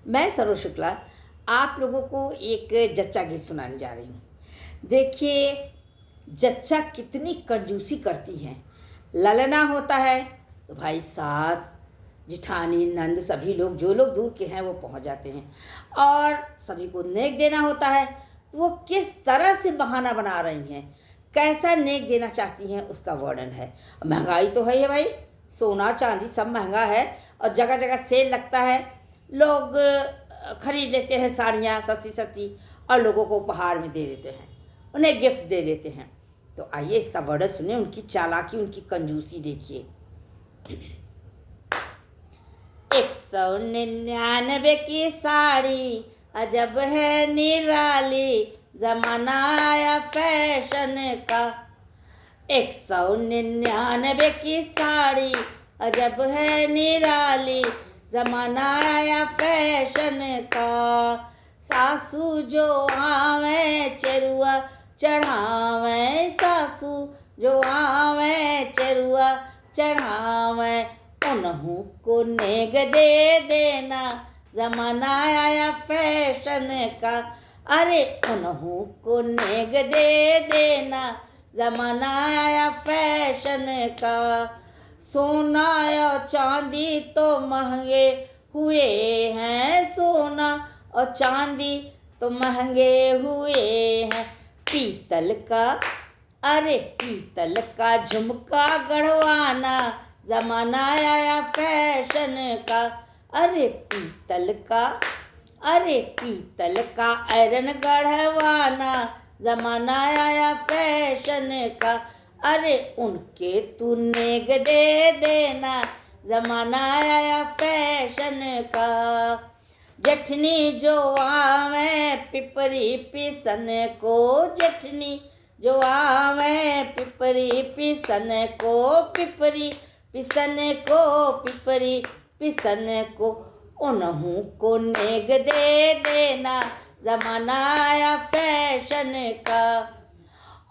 मैं सरोज शुक्ला आप लोगों को एक जच्चा गीत सुनाने जा रही हूँ। देखिए, जच्चा कितनी कंजूसी करती हैं। ललना होता है तो भाई सास, जिठानी, नंद सभी लोग, जो लोग दूर के हैं वो पहुँच जाते हैं। और सभी को नेक देना होता है तो वो किस तरह से बहाना बना रही हैं, कैसा नेक देना चाहती हैं, उसका वर्णन है। महंगाई तो है भाई, सोना चांदी सब महंगा है और जगह जगह सेल लगता है। लोग खरीद लेते हैं साड़ियाँ सस्ती सस्ती और लोगों को उपहार में दे देते हैं, उन्हें गिफ्ट दे देते हैं। तो आइए इसका वर्णन सुनिए, उनकी चालाकी, उनकी कंजूसी देखिए। 199 की साड़ी अजब है निराली, जमाना आया फैशन का। 199 की साड़ी अजब है निराली, जमाना आया फैशन का। सासू जो आवे चरुआ चढ़ावे, सासू जो आवे चरुआ चढ़ावे, उन्हों को नेग दे देना, जमाना आया फैशन का। अरे उन्हों को नेग दे देना, जमाना आया फैशन का। सोना और चांदी तो महंगे हुए हैं, सोना और चांदी तो महंगे हुए हैं। पीतल का, अरे पीतल का झुमका गढ़वाना, जमाना आया फैशन का। अरे पीतल का, अरे पीतल का आयरन गढ़वाना, जमाना आया फैशन का। अरे उनके तू नेग दे देना, जमाना आया फैशन का। जठनी जो आवे पिपरी पिसन को, जठनी जो आवे पिपरी पिसन को, पिपरी पिसन को, पिपरी पिसन को, उन्हों को नेग दे देना, जमाना आया फैशन का।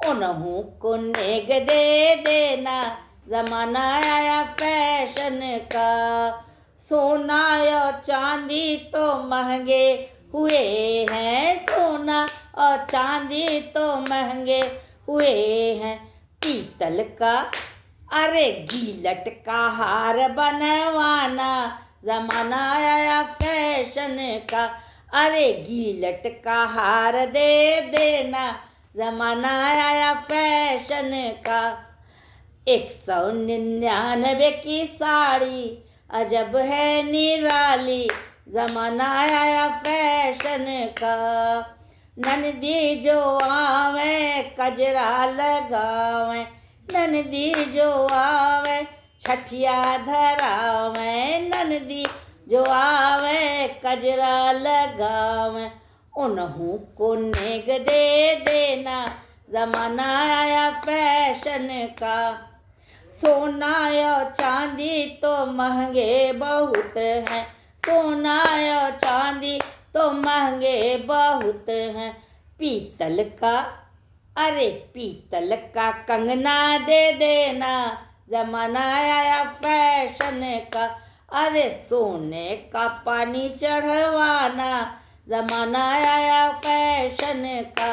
उन्हों को नेग दे देना, जमाना आया फैशन का। सोना और चांदी तो महंगे हुए हैं, सोना और चांदी तो महंगे हुए हैं। पीतल का, अरे गीलट का हार बनवाना, जमाना आया फैशन का। अरे गीलट का हार दे देना, जमाना आया फैशन का। 199 की साड़ी अजब है निराली, जमाना आया फैशन का। ननदी जो आवे कजरा लगावे, ननदी जो आवे छठिया धरावे, ननदी जो आवे कजरा लगावे, उन्हों को नेग दे देना, जमाना आया फैशन का। सोना और चांदी तो महंगे बहुत हैं, सोना और चांदी तो महंगे बहुत हैं। पीतल का, अरे पीतल का कंगना दे देना, जमाना आया फैशन का। अरे सोने का पानी चढ़वाना, जमाना आया फैशन का।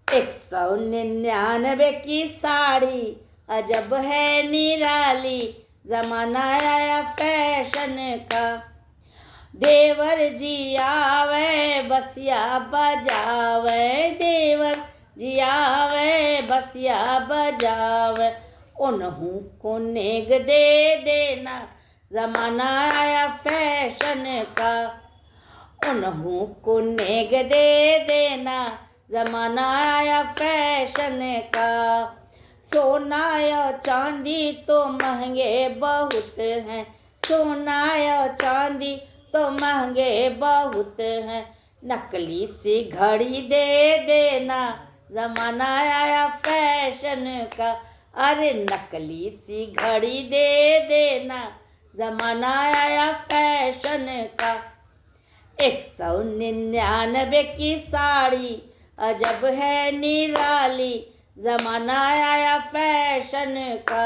199 की साड़ी अजब है निराली, जमाना आया फैशन का। देवर जी आवे बसिया बजावे, देवर जी आवे बसिया बजावे, उन्हों को नेग दे देना, जमाना आया फैशन का। उन्हों को नेग दे देना, जमाना आया फैशन का। सोना और चांदी तो महंगे बहुत हैं, सोना और चांदी तो महंगे बहुत हैं। नकली सी घड़ी दे देना, जमाना आया फैशन का। अरे नकली सी घड़ी दे देना, जमाना आया फैशन का। 199 की साड़ी अजब है निराली, जमाना आया फैशन का।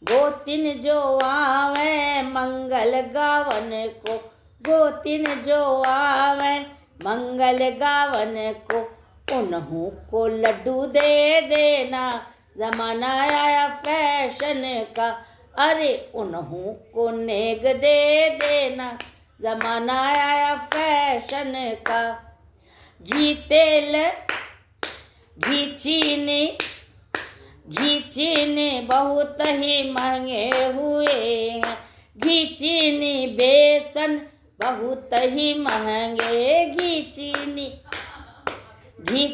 गोतिन जो आवे मंगल गावन को, गोतिन जो आवे मंगल गावन को, उन्हों को लड्डू दे देना, जमाना आया फैशन का। अरे उन्हों को नेग दे देना, जमाना आया फैशन का। घी तेल घी चीनी बहुत ही महंगे हुए हैं, घी चीनी बेसन बहुत ही महंगे, घी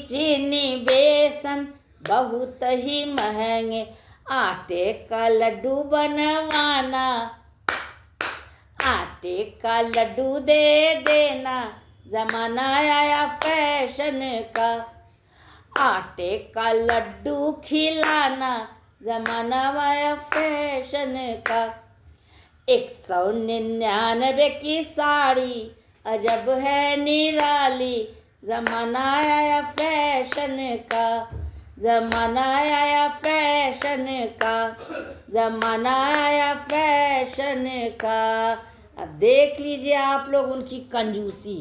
चीनी बेसन बहुत ही महंगे। आटे का लड्डू बनवाना, आटे का लड्डू दे देना, जमाना आया फैशन का। आटे का लड्डू खिलाना, जमाना आया फैशन का। 199 की साड़ी अजब है निराली, जमाना आया फैशन का, जमाना आया फैशन का, जमाना आया फैशन का। अब देख लीजिए आप लोग उनकी कंजूसी।